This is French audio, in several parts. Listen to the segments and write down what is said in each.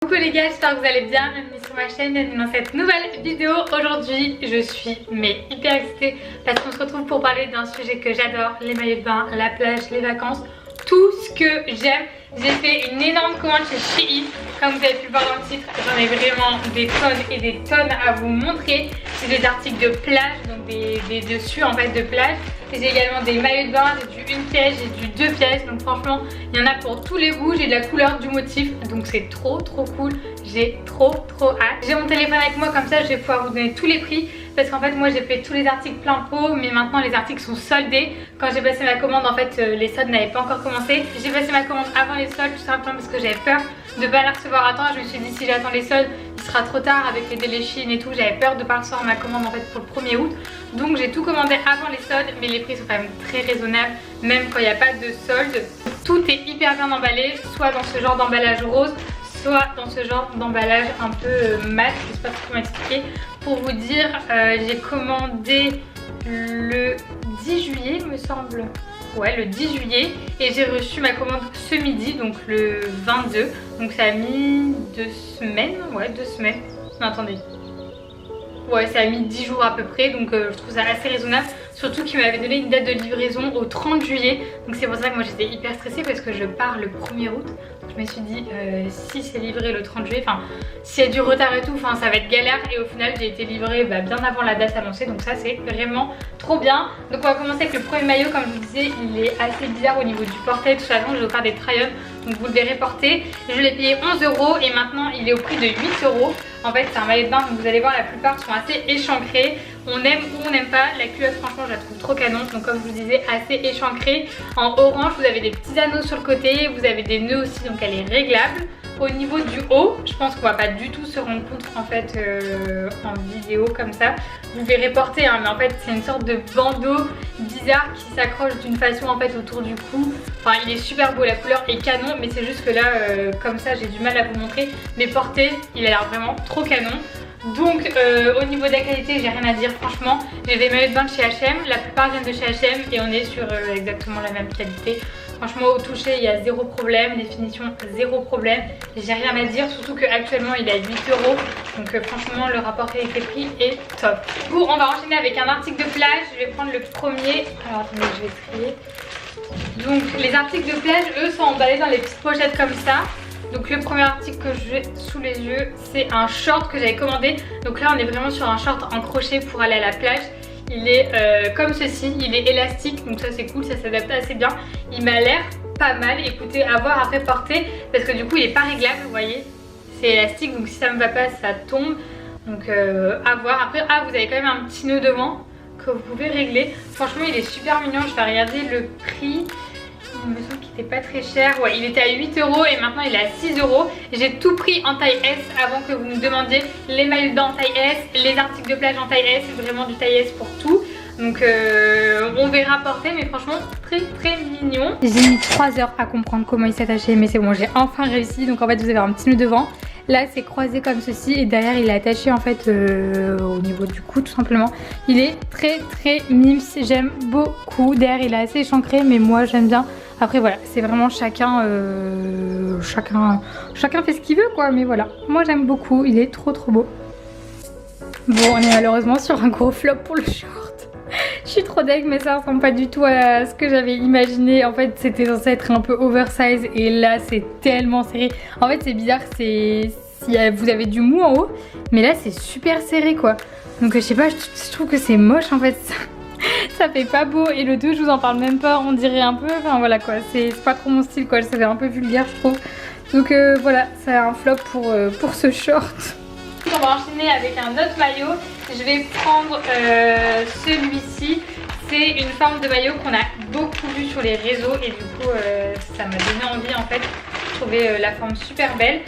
Coucou les gars, j'espère que vous allez bien, bienvenue sur ma chaîne, bienvenue dans cette nouvelle vidéo. Aujourd'hui je suis hyper excitée parce qu'on se retrouve pour parler d'un sujet que j'adore, les maillots de bain, la plage, les vacances, tout ce que j'aime. J'ai fait une énorme commande chez Shein, comme vous avez pu le voir dans le titre, j'en ai vraiment des tonnes et des tonnes à vous montrer. J'ai des articles de plage, donc des dessus en fait de plage. J'ai également des maillots de bain, j'ai du 1 pièce, j'ai du 2 pièces, donc franchement il y en a pour tous les goûts. J'ai de la couleur, du motif, donc c'est trop cool, j'ai trop hâte. J'ai mon téléphone avec moi, comme ça je vais pouvoir vous donner tous les prix, parce qu'en fait moi j'ai fait tous les articles plein pot, mais maintenant les articles sont soldés. Quand j'ai passé ma commande, en fait les soldes n'avaient pas encore commencé. J'ai passé ma commande avant les soldes, tout simplement parce que j'avais peur de pas la recevoir à temps. Je me suis dit, si j'attends les soldes il sera trop tard avec les délais Shein et tout. J'avais peur de pas recevoir ma commande en fait pour le 1er août, donc j'ai tout commandé avant les soldes, mais les prix sont quand même très raisonnables même quand il n'y a pas de soldes. Tout est hyper bien emballé, soit dans ce genre d'emballage rose, soit dans ce genre d'emballage un peu mat. Je sais pas trop comment expliquer. Pour vous dire, j'ai commandé le 10 juillet me semble. Ouais, le 10 juillet, et j'ai reçu ma commande ce midi, donc le 22. Donc ça a mis 2 semaines. Ouais, 2 semaines. Non, attendez. Ouais, ça a mis 10 jours à peu près, donc je trouve ça assez raisonnable. Surtout qu'il m'avait donné une date de livraison au 30 juillet. Donc c'est pour ça que moi j'étais hyper stressée, parce que je pars le 1er août. Donc je me suis dit, si c'est livré le 30 juillet, enfin s'il y a du retard et tout, enfin ça va être galère. Et au final j'ai été livrée bien avant la date annoncée, donc ça c'est vraiment trop bien. Donc on va commencer avec le premier maillot. Comme je vous disais, il est assez bizarre au niveau du portail, tout ça. Donc je vais faire des try-on, donc vous le verrez porter. Je l'ai payé 11 € et maintenant il est au prix de 8 €. En fait c'est un maillot de bain, donc vous allez voir la plupart sont assez échancrés. On aime ou on n'aime pas, la culotte franchement je la trouve trop canon. Donc comme je vous disais, assez échancrée. En orange vous avez des petits anneaux sur le côté, vous avez des nœuds aussi, donc elle est réglable. Au niveau du haut, je pense qu'on va pas du tout se rendre compte en fait en vidéo comme ça. Vous verrez porter mais en fait c'est une sorte de bandeau bizarre qui s'accroche d'une façon en fait autour du cou. Enfin il est super beau, la couleur est canon, mais c'est juste que là comme ça j'ai du mal à vous montrer. Mais porté, il a l'air vraiment trop canon. Donc au niveau de la qualité j'ai rien à dire franchement. J'ai des maillots de bain de chez H&M, la plupart viennent de chez H&M et on est sur exactement la même qualité. Franchement au toucher il y a zéro problème, les finitions zéro problème, j'ai rien à dire, surtout qu'actuellement il est à 8 €. Donc franchement le rapport qualité-prix est top. Du coup on va enchaîner avec un article de plage, je vais prendre le premier. Alors attendez, je vais trier. Donc les articles de plage eux sont emballés dans les petites pochettes comme ça. Donc le premier article que j'ai sous les yeux c'est un short que j'avais commandé. Donc là on est vraiment sur un short en crochet pour aller à la plage. Il est comme ceci, il est élastique, donc ça c'est cool, ça s'adapte assez bien. Il m'a l'air pas mal, écoutez, à voir après porter, parce que du coup il est pas réglable, vous voyez. C'est élastique, donc si ça me va pas ça tombe. Donc à voir. Après vous avez quand même un petit nœud devant que vous pouvez régler. Franchement il est super mignon, je vais regarder le prix. Il me semble qu'il était pas très cher. Ouais, il était à 8 € et maintenant il est à 6 €. J'ai tout pris en taille S avant que vous me demandiez. Les maillots de bain en taille S, les articles de plage en taille S, vraiment du taille S pour tout. Donc on verra porter, mais franchement très mignon. J'ai mis 3 heures à comprendre comment il s'attachait, mais c'est bon, j'ai enfin réussi. Donc en fait vous avez un petit nœud devant. Là c'est croisé comme ceci et derrière il est attaché en fait au niveau du cou tout simplement. Il est très mimes, j'aime beaucoup. Derrière il est assez échancré mais moi j'aime bien. Après voilà, c'est vraiment chacun fait ce qu'il veut quoi, mais voilà. Moi j'aime beaucoup, il est trop beau. Bon on est malheureusement sur un gros flop pour le short. Je suis trop deg, mais ça ressemble pas du tout à ce que j'avais imaginé. En fait c'était censé être un peu oversize et là c'est tellement serré. En fait c'est bizarre, si vous avez du mou en haut, mais là c'est super serré quoi. Donc je sais pas, je trouve que c'est moche en fait. Ça fait pas beau, et le dos je vous en parle même pas, on dirait un peu, enfin voilà quoi, c'est pas trop mon style quoi, ça fait un peu vulgaire je trouve. Donc voilà, c'est un flop pour ce short. On va enchaîner avec un autre maillot. Je vais prendre celui-ci. C'est une forme de maillot qu'on a beaucoup vu sur les réseaux et du coup ça m'a donné envie en fait. Je trouvais la forme super belle.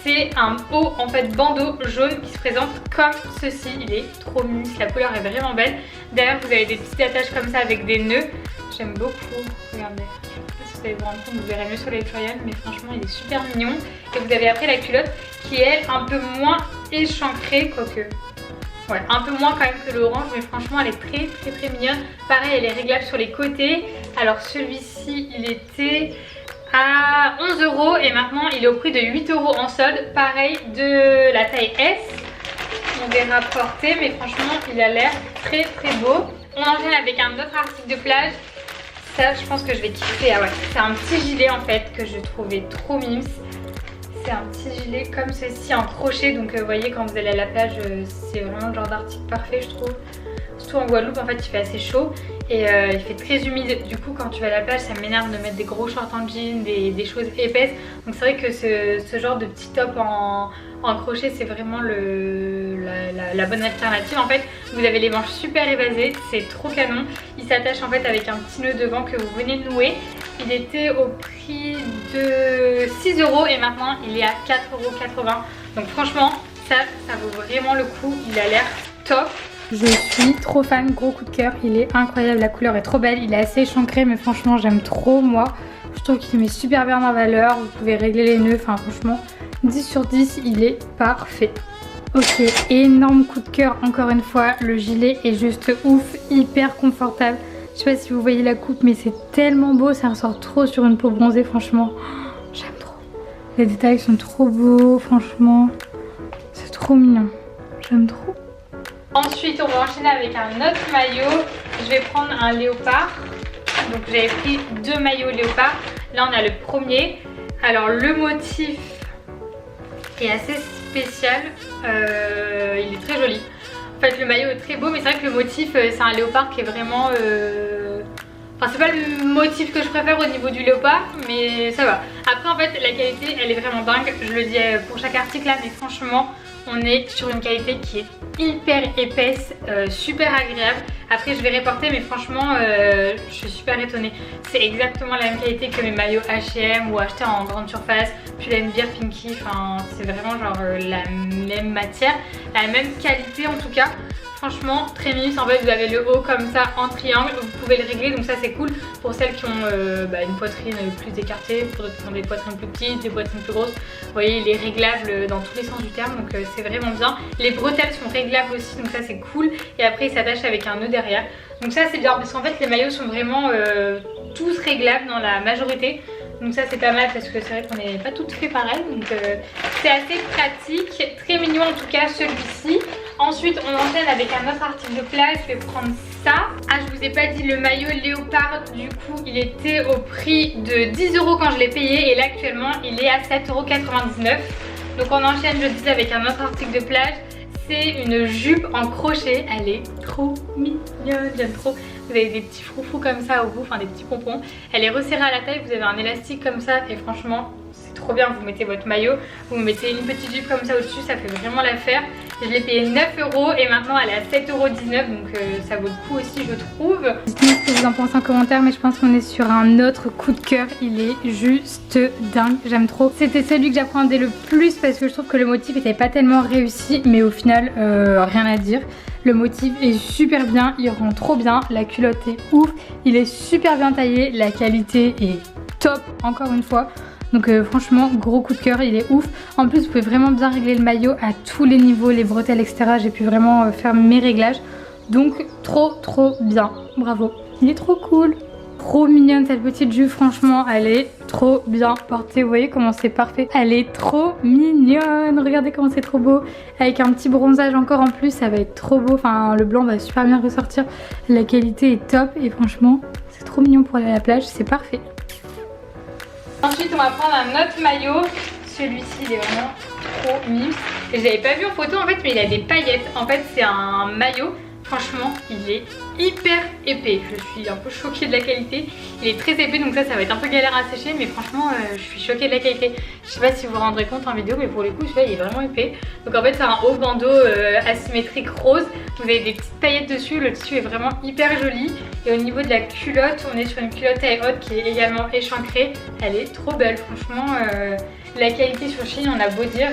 C'est un haut en fait bandeau jaune qui se présente comme ceci. Il est trop mignon, la couleur est vraiment belle. Derrière vous avez des petites attaches comme ça avec des nœuds. J'aime beaucoup, regardez. Je sais pas si vous allez vous rendre compte, vous verrez mieux sur les trials, mais franchement il est super mignon. Et vous avez après la culotte qui est un peu moins échancrée, quoique. Ouais, un peu moins quand même que l'orange, mais franchement elle est très mignonne. Pareil, elle est réglable sur les côtés. Alors celui-ci il était à 11 € et maintenant il est au prix de 8 € en solde. Pareil de la taille S. On verra porter, mais franchement il a l'air très très beau. On enchaîne avec un autre article de plage. Ça je pense que je vais kiffer. Ah ouais, c'est un petit gilet en fait que je trouvais trop mimes. C'est un petit gilet comme ceci en crochet. Donc vous voyez quand vous allez à la plage, c'est vraiment le genre d'article parfait je trouve. Surtout en Guadeloupe en fait il fait assez chaud et il fait très humide. Du coup quand tu vas à la plage ça m'énerve de mettre des gros shorts en jean, des choses épaisses. Donc c'est vrai que ce genre de petit top en crochet c'est vraiment la bonne alternative. En fait vous avez les manches super évasées, c'est trop canon. Il s'attache en fait avec un petit nœud devant que vous venez de nouer. Il était au prix de 6 € et maintenant il est à 4,80 €. Donc franchement ça vaut vraiment le coup, il a l'air top. Je suis trop fan, gros coup de cœur, il est incroyable, la couleur est trop belle, il est assez échancré mais franchement j'aime trop moi. Je trouve qu'il met super bien en valeur, vous pouvez régler les nœuds, enfin franchement 10 sur 10, il est parfait. Ok, énorme coup de cœur encore une fois, le gilet est juste ouf, hyper confortable. Je sais pas si vous voyez la coupe mais c'est tellement beau, ça ressort trop sur une peau bronzée franchement. J'aime trop. Les détails sont trop beaux, franchement, c'est trop mignon, j'aime trop. Ensuite on va enchaîner avec un autre maillot. Je vais prendre un léopard. Donc j'avais pris 2 maillots léopard. Là on a le premier. Alors le motif est assez spécial. Il est très joli. En fait le maillot est très beau mais c'est vrai que le motif c'est un léopard qui est vraiment... Enfin c'est pas le motif que je préfère au niveau du léopard mais ça va. Après en fait la qualité elle est vraiment dingue. Je le dis pour chaque article là mais franchement on est sur une qualité qui est hyper épaisse, super agréable. Après je vais reporter mais franchement je suis super étonnée. C'est exactement la même qualité que mes maillots H&M ou achetés en grande surface. Puis la même bière Pinky, enfin c'est vraiment genre la même matière, la même qualité en tout cas. Franchement très mignon, en fait vous avez le haut comme ça en triangle, vous pouvez le régler donc ça c'est cool pour celles qui ont une poitrine plus écartée, pour d'autres qui ont des poitrines plus petites, des poitrines plus grosses. Vous voyez il est réglable dans tous les sens du terme donc c'est vraiment bien. Les bretelles sont réglables aussi donc ça c'est cool et après il s'attache avec un nœud derrière. Donc ça c'est bien parce qu'en fait les maillots sont vraiment tous réglables dans la majorité. Donc ça c'est pas mal parce que c'est vrai qu'on n'est pas toutes fait pareil. Donc c'est assez pratique, très mignon en tout cas celui-ci. Ensuite on enchaîne avec un autre article de plage, je vais prendre ça. Ah je vous ai pas dit le maillot léopard du coup il était au prix de 10 € quand je l'ai payé et là actuellement il est à 7,99 €. Donc on enchaîne je disais avec un autre article de plage. C'est une jupe en crochet, elle est trop mignonne, j'aime trop. Vous avez des petits froufrous comme ça au bout, enfin des petits pompons. Elle est resserrée à la taille, vous avez un élastique comme ça et franchement c'est trop bien. Vous mettez votre maillot, vous mettez une petite jupe comme ça au-dessus, ça fait vraiment l'affaire. Je l'ai payé 9 € et maintenant elle est à 7,19 € donc ça vaut le coup aussi je trouve. Dites-moi ce que vous en pensez en commentaire mais je pense qu'on est sur un autre coup de cœur, il est juste dingue, j'aime trop. C'était celui que j'appréhendais le plus parce que je trouve que le motif était pas tellement réussi mais au final rien à dire. Le motif est super bien, il rend trop bien, la culotte est ouf, il est super bien taillé, la qualité est top encore une fois. Donc franchement gros coup de cœur, il est ouf. En plus vous pouvez vraiment bien régler le maillot à tous les niveaux, les bretelles etc. J'ai pu vraiment faire mes réglages. Donc trop bien, bravo. Il est trop cool. Trop mignonne cette petite jupe, franchement elle est trop bien portée. Vous voyez comment c'est parfait, elle est trop mignonne. Regardez comment c'est trop beau. Avec un petit bronzage encore en plus, ça va être trop beau. Enfin le blanc va super bien ressortir. La qualité est top et franchement c'est trop mignon pour aller à la plage, c'est parfait. Ensuite on va prendre un autre maillot. Celui-ci il est vraiment trop mime. Je l'avais pas vu en photo en fait mais il a des paillettes. En fait c'est un maillot. Franchement il est hyper épais, je suis un peu choquée de la qualité. Il est très épais donc ça va être un peu galère à sécher mais franchement je suis choquée de la qualité. Je sais pas si vous vous rendrez compte en vidéo mais pour le coup celui-là il est vraiment épais. Donc en fait c'est un haut bandeau asymétrique rose. Vous avez des petites paillettes dessus, le tissu est vraiment hyper joli. Et au niveau de la culotte, on est sur une culotte taille haute qui est également échancrée. Elle est trop belle franchement. La qualité sur Shein on a beau dire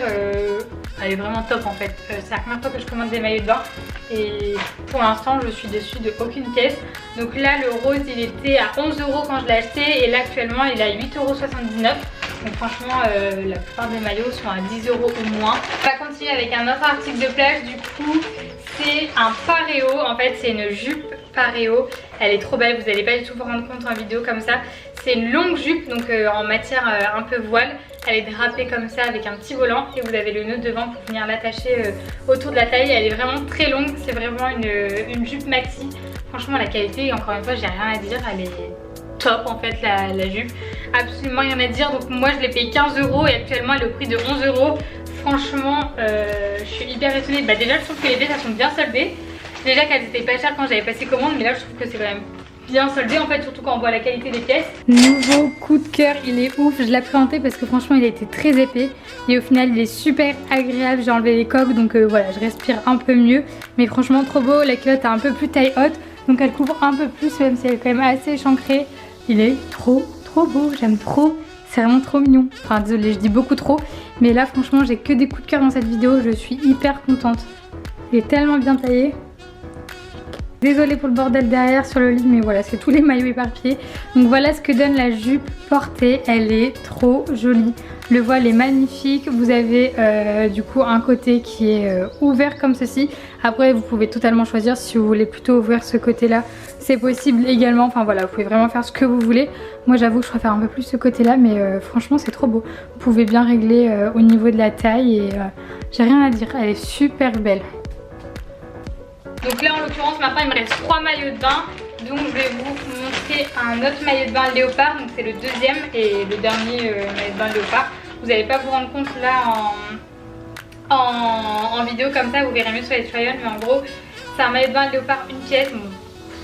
elle est vraiment top en fait. C'est la première fois que je commande des maillots de bain et pour l'instant je suis dessus de aucune pièce. Donc là le rose il était à 11 € quand je l'ai acheté et là actuellement il est à 8,79 €. Donc franchement la plupart des maillots sont à 10 € ou moins. On va continuer avec un autre article de plage du coup. C'est un paréo, en fait c'est une jupe paréo. Elle est trop belle, vous n'allez pas du tout vous rendre compte en vidéo comme ça. C'est une longue jupe, donc en matière un peu voile. Elle est drapée comme ça avec un petit volant et vous avez le nœud devant pour venir l'attacher autour de la taille. Elle est vraiment très longue, c'est vraiment une jupe maxi. Franchement la qualité, encore une fois j'ai rien à dire, elle est top en fait la jupe. Absolument rien à dire, donc moi je l'ai payé 15 € et actuellement elle est au prix de 11 €. Franchement je suis hyper étonnée. Bah déjà je trouve que les pièces elles sont bien soldées. Déjà qu'elles étaient pas chères quand j'avais passé commande, mais là je trouve que c'est quand même bien soldé en fait, surtout quand on voit la qualité des pièces. Nouveau coup de cœur, il est ouf, je l'ai présenté parce que franchement il a été très épais et au final il est super agréable. J'ai enlevé les coques donc voilà, je respire un peu mieux, mais franchement trop beau. La culotte est un peu plus taille haute donc elle couvre un peu plus même si elle est quand même assez échancrée. Il est trop beau, j'aime trop, c'est vraiment trop mignon. Enfin désolée, je dis beaucoup trop, mais là franchement j'ai que des coups de cœur dans cette vidéo, je suis hyper contente. Il est tellement bien taillé. Désolée pour le bordel derrière sur le lit, mais voilà, c'est tous les maillots éparpillés. Donc voilà ce que donne la jupe portée, elle est trop jolie. Le voile est magnifique, vous avez du coup un côté qui est ouvert comme ceci. Après vous pouvez totalement choisir si vous voulez plutôt ouvrir ce côté là, c'est possible également. Enfin voilà, vous pouvez vraiment faire ce que vous voulez. Moi j'avoue que je préfère un peu plus ce côté là, mais franchement c'est trop beau. Vous pouvez bien régler au niveau de la taille et j'ai rien à dire, elle est super belle. Donc là en l'occurrence maintenant il me reste 3 maillots de bain. Donc je vais vous montrer un autre maillot de bain léopard. Donc c'est le deuxième et le dernier maillot de bain léopard. Vous n'allez pas vous rendre compte là en vidéo comme ça, vous verrez mieux sur les try-on. Mais en gros c'est un maillot de bain léopard une pièce. Bon,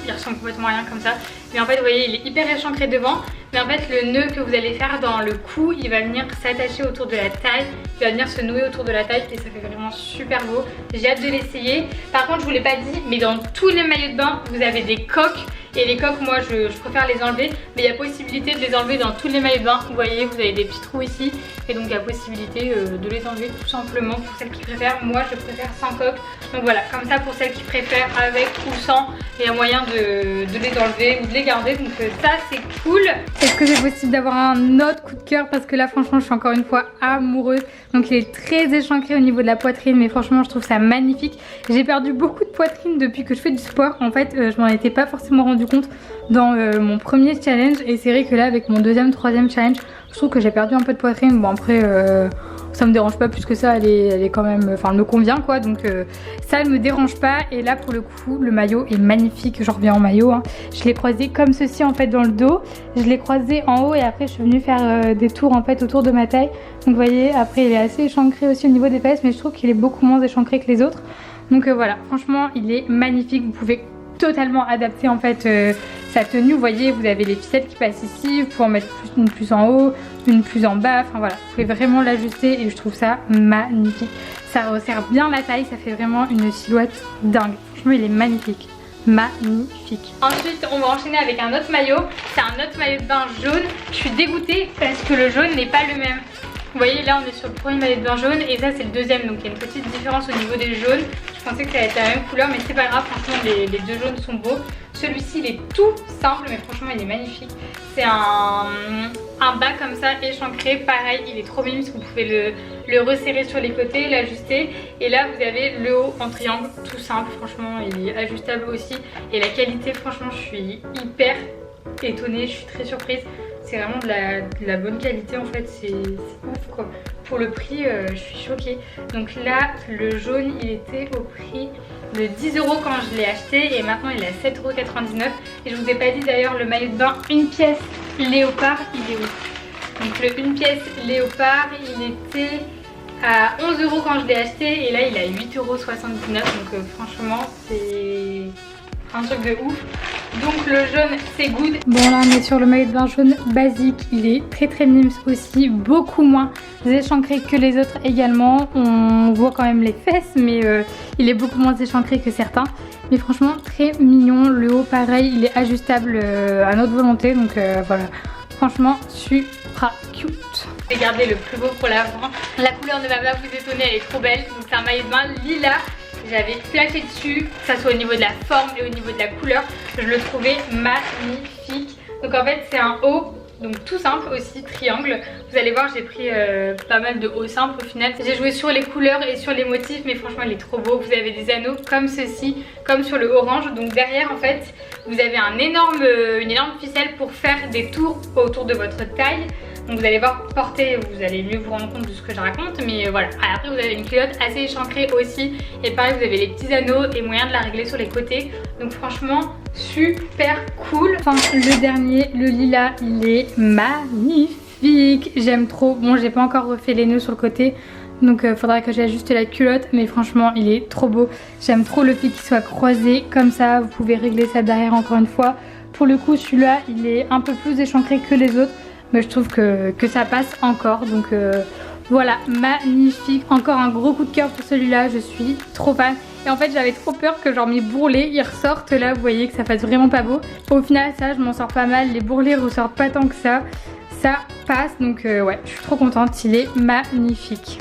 il ressemble complètement à rien comme ça. Mais en fait vous voyez il est hyper échancré devant. Mais en fait le nœud que vous allez faire dans le cou, il va venir s'attacher autour de la taille. Il va venir se nouer autour de la taille et ça fait vraiment super beau. J'ai hâte de l'essayer. Par contre je vous l'ai pas dit, mais dans tous les maillots de bain vous avez des coques. Et les coques moi je préfère les enlever. Mais il y a possibilité de les enlever dans tous les maillots de bain. Vous voyez vous avez des petits trous ici. Et donc il y a possibilité de les enlever tout simplement pour celles qui préfèrent. Moi je préfère sans coque. Donc voilà, comme ça pour celles qui préfèrent avec ou sans, il y a moyen de les enlever ou de les garder. Donc ça c'est cool. Est-ce que c'est possible d'avoir un autre coup de cœur? Parce que là franchement je suis encore une fois amoureuse. Donc il est très échancré au niveau de la poitrine, mais franchement je trouve ça magnifique. J'ai perdu beaucoup de poitrine depuis que je fais du sport. En fait je m'en étais pas forcément rendu compte dans mon premier challenge. Et c'est vrai que là avec mon deuxième, troisième challenge, je trouve que j'ai perdu un peu de poitrine. Bon après ça me dérange pas plus que ça, elle est quand même, enfin elle me convient quoi, donc ça elle me dérange pas. Et là pour le coup le maillot est magnifique, j'en reviens en maillot hein. Je l'ai croisé comme ceci en fait dans le dos, je l'ai croisé en haut et après je suis venue faire des tours en fait autour de ma taille. Donc vous voyez après il est assez échancré aussi au niveau des fesses, mais je trouve qu'il est beaucoup moins échancré que les autres. Donc voilà, franchement il est magnifique, vous pouvez totalement adapter en fait sa tenue. Vous voyez vous avez les ficelles qui passent ici, vous pouvez en mettre une plus en haut, une plus en bas, enfin voilà, vous pouvez vraiment l'ajuster et je trouve ça magnifique. Ça resserre bien la taille, ça fait vraiment une silhouette dingue. Franchement il est magnifique, magnifique. Ensuite on va enchaîner avec un autre maillot, c'est un autre maillot de bain jaune. Je suis dégoûtée parce que le jaune n'est pas le même. Vous voyez là on est sur le premier maillot de bain jaune et ça c'est le deuxième, donc il y a une petite différence au niveau des jaunes. Je pensais que ça allait être la même couleur mais c'est pas grave, franchement les deux jaunes sont beaux. Celui-ci il est tout simple mais franchement il est magnifique. C'est un bas comme ça échancré, pareil il est trop mignon parce que vous pouvez le resserrer sur les côtés, l'ajuster. Et là vous avez le haut en triangle, tout simple, franchement il est ajustable aussi. Et la qualité franchement je suis hyper étonnée, je suis très surprise. C'est vraiment de la bonne qualité en fait, c'est ouf quoi. Pour le prix, je suis choquée. Donc là, le jaune, il était au prix de 10 € quand je l'ai acheté et maintenant il est à 7,99 €. Et je vous ai pas dit d'ailleurs, le maillot de bain une pièce léopard, il est où? Donc le une pièce léopard, il était à 11 € quand je l'ai acheté et là il est à 8,79 €. Donc franchement, c'est un truc de ouf. Donc le jaune c'est good. Bon là on est sur le maillot de bain jaune basique. Il est très mimes aussi, beaucoup moins échancré que les autres également. On voit quand même les fesses mais il est beaucoup moins échancré que certains. Mais franchement très mignon. Le haut pareil il est ajustable à notre volonté. Donc voilà, franchement super cute. Je vais garder le plus beau pour l'avant. La couleur ne va pas vous étonner, elle est trop belle. Donc c'est un maillot de bain lilas. J'avais flashé dessus, que ça soit au niveau de la forme et au niveau de la couleur, je le trouvais magnifique. Donc en fait c'est un haut donc tout simple aussi, triangle. Vous allez voir, j'ai pris pas mal de hauts simples au final. J'ai joué sur les couleurs et sur les motifs, mais franchement il est trop beau. Vous avez des anneaux comme ceci, comme sur le orange. Donc derrière en fait vous avez une énorme ficelle pour faire des tours autour de votre taille. Donc vous allez voir porter, vous allez mieux vous rendre compte de ce que je raconte, mais voilà. Après vous avez une culotte assez échancrée aussi, et pareil vous avez les petits anneaux et moyen de la régler sur les côtés. Donc franchement super cool. Enfin le dernier, le lilas, il est magnifique, j'aime trop. Bon, j'ai pas encore refait les nœuds sur le côté, donc faudra que j'ajuste la culotte, mais franchement il est trop beau. J'aime trop le fait qu'il soit croisé comme ça, vous pouvez régler ça derrière encore une fois. Pour le coup celui-là il est un peu plus échancré que les autres, mais je trouve que ça passe encore. Donc voilà, magnifique. Encore un gros coup de cœur pour celui-là, je suis trop fan. Et en fait j'avais trop peur que genre mes bourrelets ils ressortent là, vous voyez que ça fasse vraiment pas beau. Au final ça je m'en sors pas mal, les bourrelets ressortent pas tant que ça passe. Donc ouais, je suis trop contente, il est magnifique.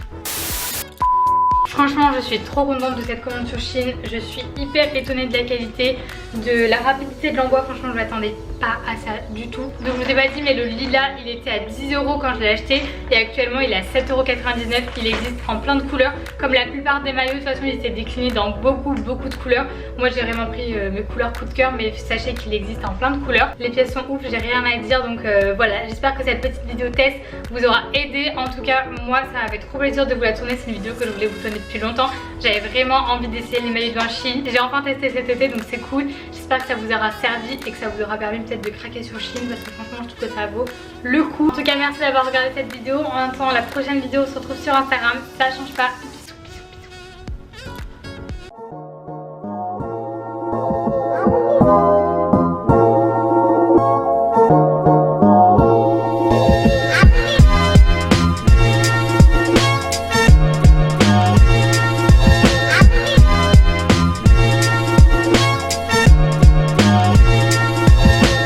Franchement je suis trop contente de cette commande sur Shein. Je suis hyper étonnée de la qualité, de la rapidité de l'envoi. Franchement je m'attendais pas à ça du tout. Donc je vous ai pas dit, mais le lilas il était à 10 € quand je l'ai acheté, et actuellement il est à 7,99 €. Il existe en plein de couleurs, comme la plupart des maillots. De toute façon il était décliné dans beaucoup de couleurs. Moi j'ai vraiment pris mes couleurs coup de cœur, mais sachez qu'il existe en plein de couleurs. Les pièces sont ouf, j'ai rien à dire. Donc voilà, j'espère que cette petite vidéo test vous aura aidé. En tout cas moi ça m'avait trop plaisir de vous la tourner. C'est une vidéo que je voulais vous tourner depuis longtemps. J'avais vraiment envie d'essayer les maillots de bain Shein. J'ai enfin testé cet été, donc c'est cool. J'espère que ça vous aura servi et que ça vous aura permis peut-être de craquer sur Shein, parce que franchement je trouve que ça vaut le coup. En tout cas merci d'avoir regardé cette vidéo. En attendant la prochaine vidéo, on se retrouve sur Instagram. Ça change pas.